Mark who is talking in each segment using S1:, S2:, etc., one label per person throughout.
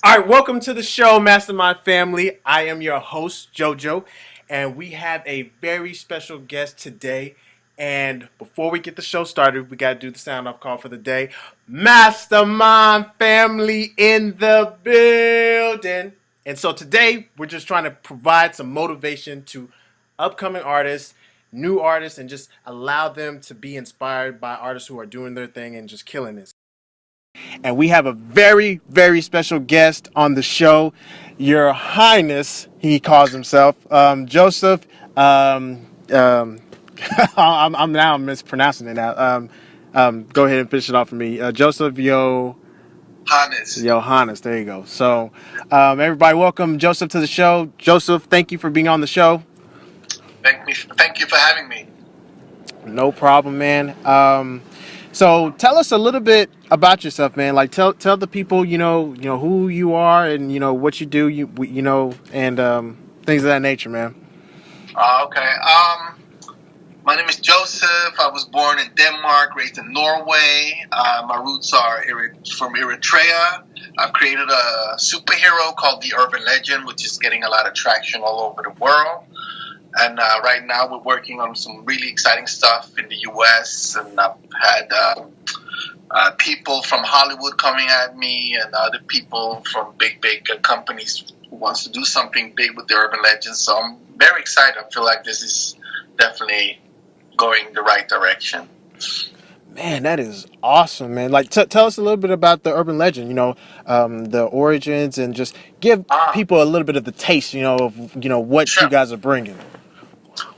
S1: All right, welcome to the show, Mastermind family. I am your host, JoJo, and we have a very special guest today. And before we get the show started, we got to do the sound off call for the day. Mastermind family in the building. And so today, we're just trying to provide some motivation to upcoming artists, new artists, and just allow them to be inspired by artists who are doing their thing and just killing it. And we have a very, very special guest on the show, Your Highness, he calls himself, Joseph. Um, I'm now mispronouncing it now. Go ahead and finish it off for me. Joseph
S2: Hannes.
S1: Yohannes. There you go. So, everybody, welcome Joseph to the show. Joseph, thank you for being on the show.
S2: Thank you for having me.
S1: No problem, man. So tell us a little bit about yourself, man. Like tell the people, who you are and what you do, and things of that nature, man.
S2: Okay. My name is Joseph. I was born in Denmark, raised in Norway. My roots are from Eritrea. I've created a superhero called the Urban Legend, which is getting a lot of traction all over the world. And right now we're working on some really exciting stuff in the U.S. And I've had people from Hollywood coming at me and other people from big companies who wants to do something big with the Urban Legend. So I'm very excited. I feel like this is definitely going the right direction.
S1: Man, that is awesome, man. Like tell us a little bit about the Urban Legend. The origins, and just give
S2: Ah,
S1: people a little bit of the taste. Of what you
S2: sure.
S1: guys are bringing.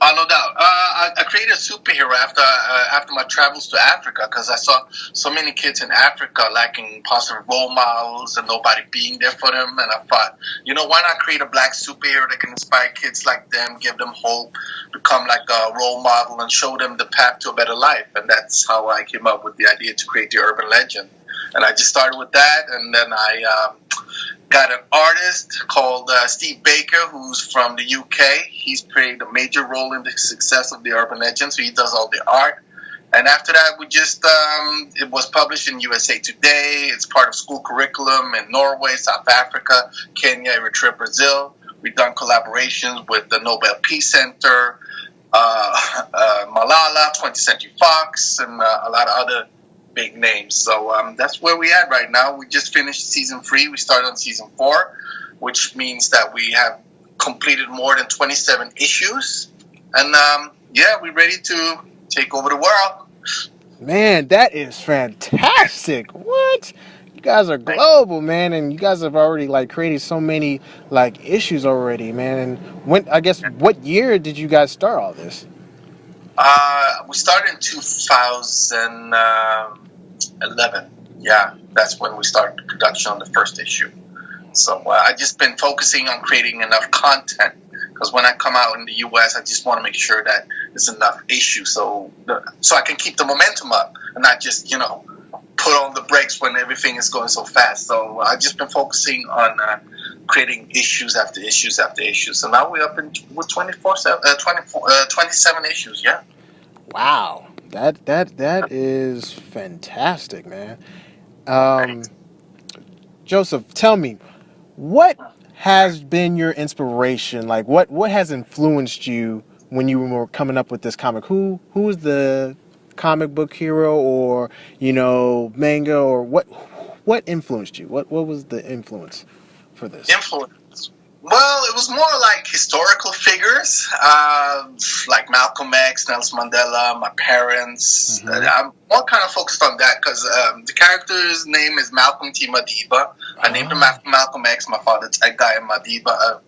S2: No doubt. I created a superhero after my travels to Africa because I saw so many kids in Africa lacking positive role models and nobody being there for them. And I thought, why not create a black superhero that can inspire kids like them, give them hope, become like a role model, and show them the path to a better life. And that's how I came up with the idea to create the Urban Legend. And I just started with that, and then I got an artist called Steve Baker, who's from the UK. He's played a major role in the success of the Urban Legend, so he does all the art. And after that, it was published in USA Today. It's part of school curriculum in Norway, South Africa, Kenya, Eritrea, Brazil. We've done collaborations with the Nobel Peace Center, Malala, 20th Century Fox, and a lot of other big names. So that's where we at right now. We just finished season 3. We started on season 4, which means that we have completed more than 27 issues. And we're ready to take over the world.
S1: Man, that is fantastic. What? You guys are
S2: Thank
S1: global, man, and you guys have already created so many issues already, man. And what year did you guys start all this?
S2: We started in 2011. Yeah, that's when we started production on the first issue. So I just been focusing on creating enough content because when I come out in the U.S., I just want to make sure that there's enough issues so I can keep the momentum up and not just put on the brakes when everything is going so fast. So I just been focusing on creating issues after issues after issues. So now we're up with 27 issues. Yeah.
S1: Wow, that is fantastic, man.
S2: Thanks.
S1: Joseph, tell me, what has been your inspiration? Like, what has influenced you when you were coming up with this comic? Who is the comic book hero, or manga, or what influenced you? What was the influence for this?
S2: Influence. Well, it was more like historical figures, like Malcolm X, Nelson Mandela, my parents.
S1: Mm-hmm.
S2: I'm more kind of focused on that because the character's name is Malcolm T. Madiba. I named him after Malcolm X, my father, Guy, and Madiba,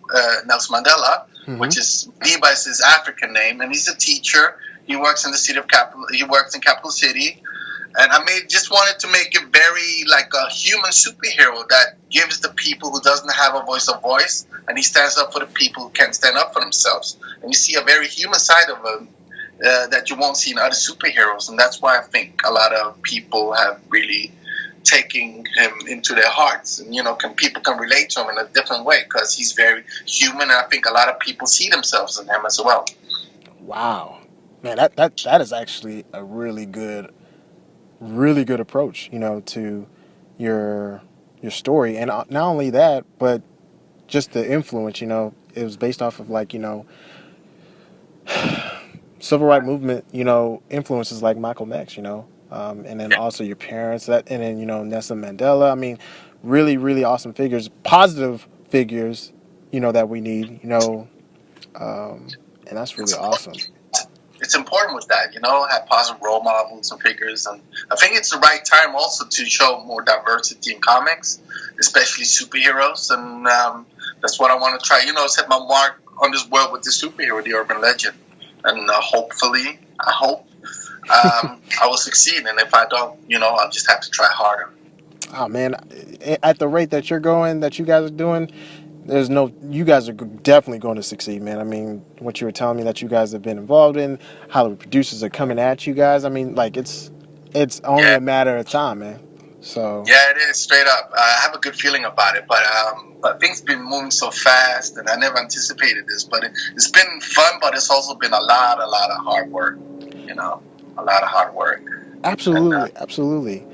S2: Nelson Mandela,
S1: Mm-hmm.
S2: which is Madiba is his African name, and he's a teacher. He works in the city of capital. He works in capital city. And just wanted to make it very like a human superhero that gives the people who doesn't have a voice, and he stands up for the people who can't stand up for themselves. And you see a very human side of him that you won't see in other superheroes, and that's why I think a lot of people have really taken him into their hearts, and people can relate to him in a different way because he's very human, and I think a lot of people see themselves in him as well.
S1: Wow, man, that is actually a really good approach, to your your story, and not only that, but just the influence. It was based off of like civil rights movement. Influences like Malcolm X. And then
S2: Yeah.
S1: also your parents. And then Nelson Mandela. I mean, really, really awesome figures, positive figures. That we need. And that's
S2: It's
S1: really
S2: important.
S1: awesome.
S2: It's important with that, have positive role models and figures. And I think it's the right time also to show more diversity in comics, especially superheroes. And that's what I want to try, set my mark on this world with the superhero, the urban legend. And hopefully, I hope I will succeed. And if I don't, I'll just have to try harder.
S1: Oh man, at the rate that you're going, that you guys are doing, you guys are definitely going to succeed, man. I mean, what you were telling me that you guys have been involved in, how the producers are coming at you guys. I mean, like it's only
S2: Yeah.
S1: a matter of time, man. So
S2: Yeah, it is straight up. I have a good feeling about it, but things have been moving so fast, and I never anticipated this. But it's been fun, but it's also been a lot of hard work. A lot of hard work. And
S1: absolutely, absolutely.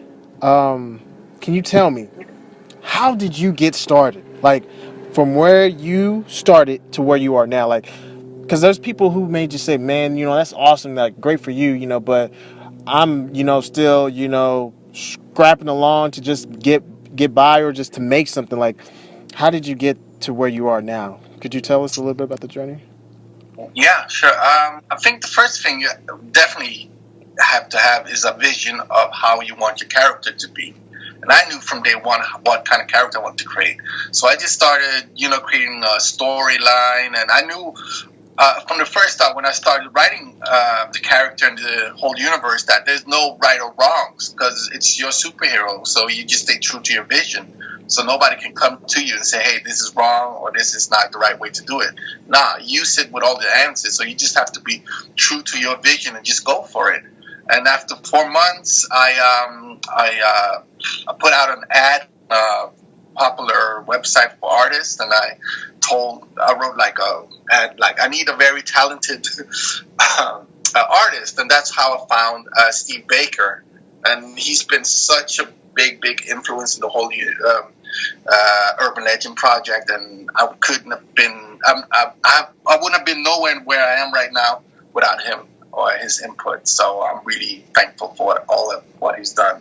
S1: Can you tell me, how did you get started? Like, from where you started to where you are now, like, because there's people who may just say, "Man, that's awesome, like, great for you," but I'm, still, scrapping along to just get by or just to make something. Like, how did you get to where you are now? Could you tell us a little bit about the journey?
S2: yeah, sure. I think the first thing you definitely have to have is a vision of how you want your character to be. And I knew from day one what kind of character I wanted to create. So I just started, creating a storyline. And I knew from the first start when I started writing the character and the whole universe that there's no right or wrongs because it's your superhero. So you just stay true to your vision. So nobody can come to you and say, hey, this is wrong or this is not the right way to do it. Nah, you sit with all the answers. So you just have to be true to your vision and just go for it. And after 4 months, I put out an ad on a popular website for artists, and I wrote like a ad, like I need a very talented artist, and that's how I found Steve Baker, and he's been such a big influence in the whole Urban Legend project, and I couldn't have been, I wouldn't have been nowhere where I am right now without him or his input. So I'm really thankful for all of what he's done.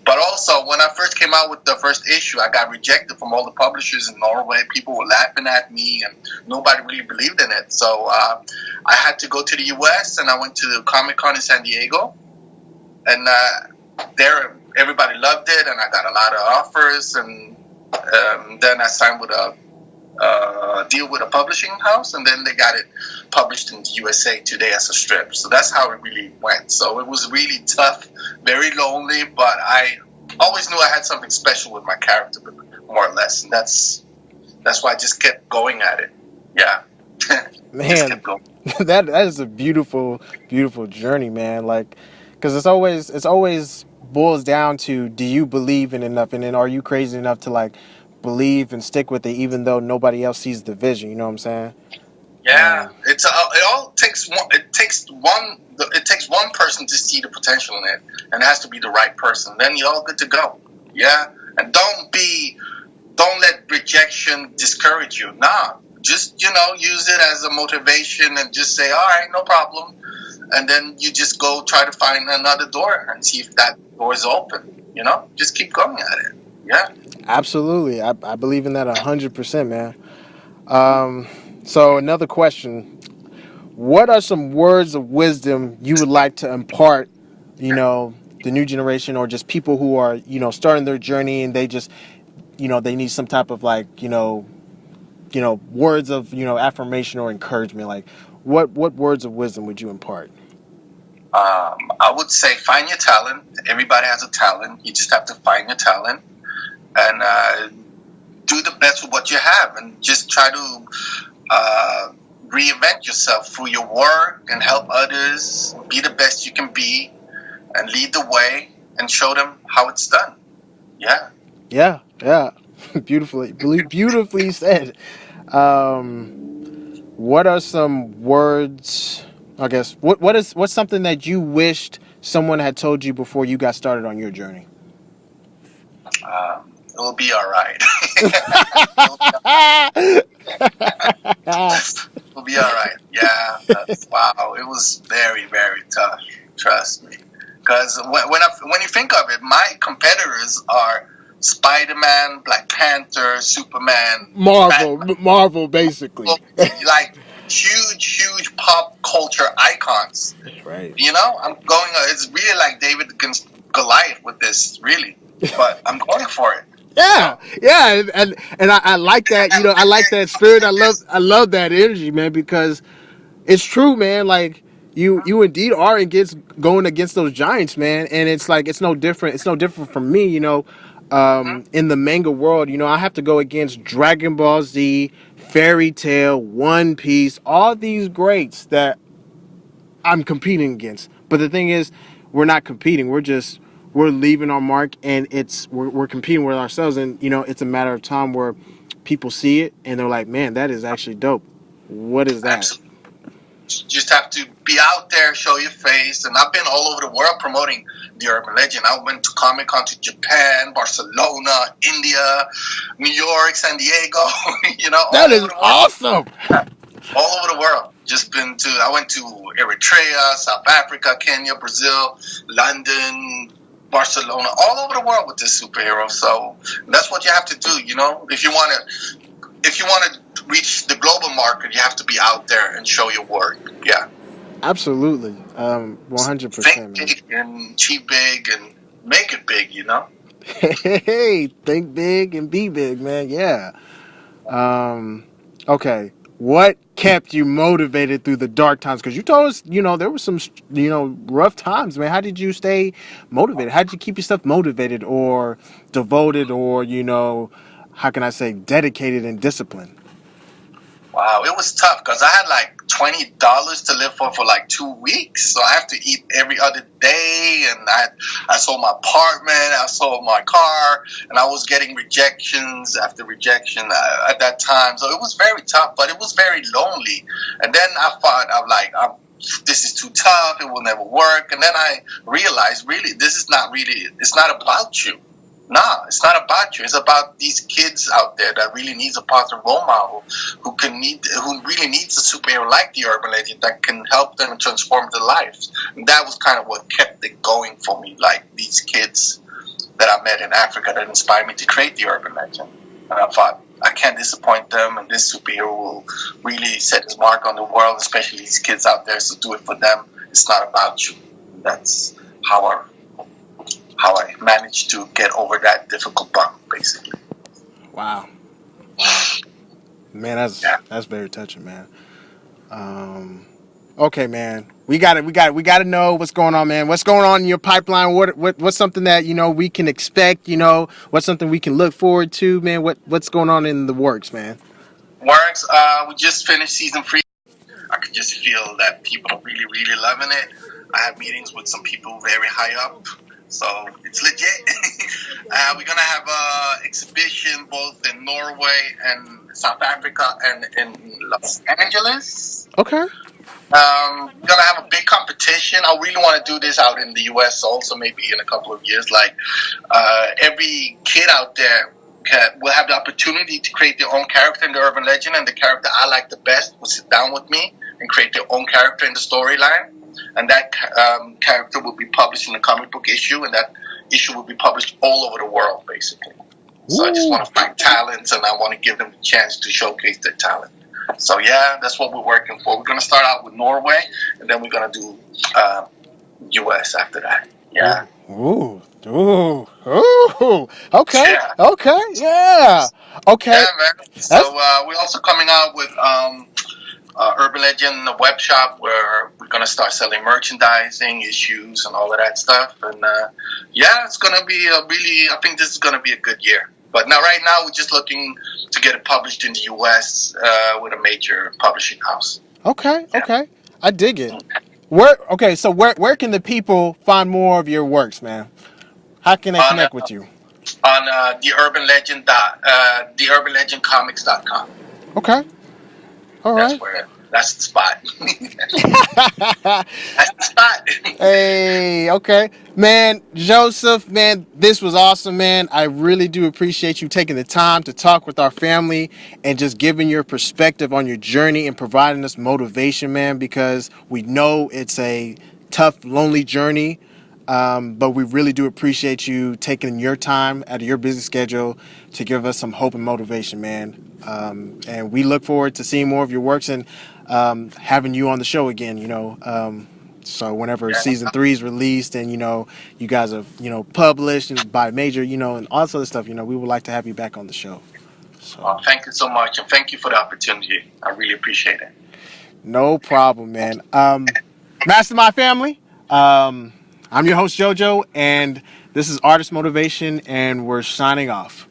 S2: But also, when I first came out with the first issue, I got rejected from all the publishers in Norway. People were laughing at me, and nobody really believed in it. So I had to go to the U.S., and I went to the Comic-Con in San Diego. And there, everybody loved it, and I got a lot of offers. And then I signed with a deal with a publishing house, and then they got it published in the USA Today as a strip. So that's how it really went. So it was really tough, very lonely, but I always knew I had something special with my character, more or less. And that's why I just kept going at it. Yeah.
S1: Man, that is a beautiful journey, man. Like, because it's always boils down to, do you believe in enough, and then are you crazy enough to like believe and stick with it even though nobody else sees the vision? You know what I'm saying?
S2: Yeah, it all takes one. It takes one person to see the potential in it, and it has to be the right person. Then you're all good to go. Yeah, and don't let rejection discourage you. Nah, just use it as a motivation and just say, all right, no problem, and then you just go try to find another door and see if that door is open. Just keep going at it. Yeah.
S1: Absolutely, I believe in that 100%, man. So another question: what are some words of wisdom you would like to impart, the new generation or just people who are, starting their journey and they just, they need some type of like, words of, affirmation or encouragement? Like, what words of wisdom would you impart?
S2: I would say find your talent. Everybody has a talent. You just have to find your talent and do the best with what you have, and just try to reinvent yourself through your work and help others be the best you can be and lead the way and show them how it's done. Yeah.
S1: Yeah. Beautifully said. What are some words, I guess, what's something that you wished someone had told you before you got started on your journey?
S2: It'll be all right. It'll be all right. Yeah. Wow. It was very, very tough. Trust me. Because when you think of it, my competitors are Spider-Man, Black Panther, Superman,
S1: Marvel, basically.
S2: like huge pop culture icons.
S1: Right.
S2: You know, I'm going. It's really like David against Goliath with this, really. But I'm going for it.
S1: Yeah, yeah, and I like that. You know, I like that spirit. I love that energy, man, because it's true, man. Like you indeed are going against those giants, man. And it's like it's no different. It's no different from me, you know. In the manga world, you know, I have to go against Dragon Ball Z, Fairy Tail, One Piece, all these greats that I'm competing against. But the thing is, we're not competing. We're leaving our mark, and we're competing with ourselves. And you know, it's a matter of time where people see it and they're like, "Man, that is actually dope. What is that?"
S2: Absolutely. You just have to be out there, show your face. And I've been all over the world promoting the Urban Legend. I went to Comic Con to Japan, Barcelona, India, New York, San Diego. You know,
S1: that is awesome.
S2: All over the world. I went to Eritrea, South Africa, Kenya, Brazil, London, Barcelona, all over the world with this superhero. So that's what you have to do, you know. If you want to reach the global market, you have to be out there and show your work. Yeah.
S1: Absolutely. 100%.
S2: Think big and achieve big and make it big, you know.
S1: Hey, think big and be big, man. Yeah. Okay. What kept you motivated through the dark times? Because you told us, you know, there were some, you know, rough times, man. How did you stay motivated? How did you keep yourself motivated or devoted or, you know, how can I say, dedicated and disciplined?
S2: Wow, it was tough because I had like $20 to live for like 2 weeks, so I have to eat every other day. And I sold my apartment, I sold my car, and I was getting rejections after rejection at that time. So it was very tough, but it was very lonely. And then I thought, this is too tough. It will never work. And then I realized, really, it's not about you. Nah, it's not about you. It's about these kids out there that really needs a positive role model, who really needs a superhero like the Urban Legend that can help them and transform their lives. And that was kind of what kept it going for me. Like these kids that I met in Africa that inspired me to create the Urban Legend. And I thought, I can't disappoint them, and this superhero will really set his mark on the world, especially these kids out there. So do it for them. It's not about you. That's how I managed to get over that difficult bump, basically.
S1: Wow. Man, that's very touching, man. Okay, man. We gotta know what's going on, man. What's going on in your pipeline? What's something that, you know, we can expect, you know, what's something we can look forward to, man? What's going on in the works, man?
S2: We just finished season 3. I could just feel that people are really, really loving it. I have meetings with some people very high up. So it's legit. We're going to have an exhibition both in Norway and South Africa and in Los Angeles.
S1: Okay.
S2: We're going to have a big competition. I really want to do this out in the U.S. also, maybe in a couple of years. Like every kid out there will have the opportunity to create their own character in the Urban Legend, and the character I like the best will sit down with me and create their own character in the storyline. And that character will be published in a comic book issue, and that issue will be published all over the world, basically. So I just want to find talents, and I want to give them the chance to showcase their talent. So yeah, that's what we're working for. We're going to start out with Norway, and then we're going to do U.S. after that. Yeah.
S1: Ooh. Okay. Yeah. Okay. Yeah. Okay.
S2: Yeah, man. So we're also coming out with Urban Legend, a web shop where we're going to start selling merchandising, issues, and all of that stuff. And yeah, it's going to be I think this is going to be a good year. But now, right now, we're just looking to get it published in the U.S. With a major publishing house.
S1: Okay, yeah. Okay. I dig it. So where can the people find more of your works, man? How can they connect with you?
S2: On theurbanlegend.comics.com.
S1: Okay. All right.
S2: That's where That's the spot. That's the spot.
S1: Hey, okay. Man, Joseph, man, this was awesome, man. I really do appreciate you taking the time to talk with our family and just giving your perspective on your journey and providing us motivation, man, because we know it's a tough, lonely journey. But we really do appreciate you taking your time out of your busy schedule to give us some hope and motivation, man. And we look forward to seeing more of your works and having you on the show again, so whenever
S2: Yeah.
S1: season 3 is released and, you guys are, published and by major, and all sort of stuff, we would like to have you back on the show. So
S2: Thank you so much, and thank you for the opportunity. I really appreciate it.
S1: no problem, man. Mastermind family. I'm your host, JoJo, and this is Artist Motivation, and we're signing off.